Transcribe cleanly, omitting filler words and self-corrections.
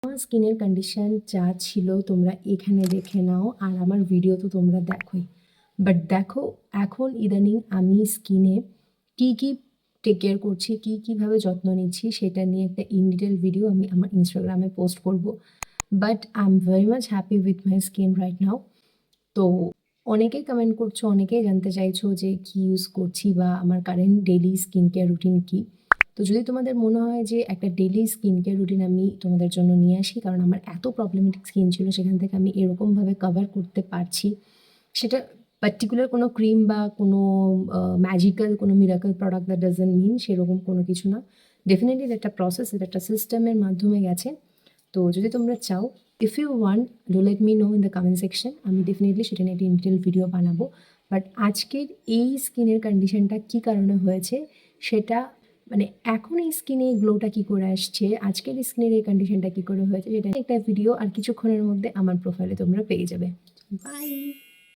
আমার স্কিনের কন্ডিশন যা ছিল তোমরা এখানে দেখে নাও, আর আমার ভিডিও তো তোমরা দেখোই। বাট দেখো এখন ইদানিং আমি স্কিনে কী কী টেক কেয়ার করছি, কীভাবে যত্ন নিচ্ছি সেটা নিয়ে একটা ইন ডিটেল ভিডিও আমি আমার ইনস্টাগ্রামে পোস্ট করব। But I am very much happy with my skin right now. তো অনেকেই কমেন্ট করছো, অনেকেই জানতে চাইছো যে কী ইউজ করছি বা আমার current daily skin care routine কী। তো যদি তোমাদের মনে হয় যে একটা ডেইলি স্কিন কেয়ার রুটিন আমি তোমাদের জন্য নিয়ে আসি, কারণ আমার এত প্রবলেমেটিক স্কিন ছিল, সেখান থেকে আমি এরকমভাবে কভার করতে পারছি, সেটা পার্টিকুলার কোনো ক্রিম বা কোনো ম্যাজিক্যাল কোনো miracle product that doesn't mean সেরকম কোনো কিছু না। ডেফিনেটলি এটা একটা প্রসেস, এটা একটা সিস্টেমের মাধ্যমে গেছে। তো যদি তোমরা চাও, if you want, do let me know in the comment section, আমি ডেফিনেটলি সেটা নিয়ে একটা ডিটেল ভিডিও বানাবো। বাট আজকের এই স্কিনের কন্ডিশনটা কী কারণে হয়েছে সেটা, মানে এখন এই স্কিনে গ্লোটা কী করে আসছে, আজকের স্কিনের এই কন্ডিশনটা কী করে হয়েছে, সেটা একটা ভিডিও আর কিছুক্ষণের মধ্যে আমার প্রোফাইলে তোমরা পেয়ে যাবে। বাই।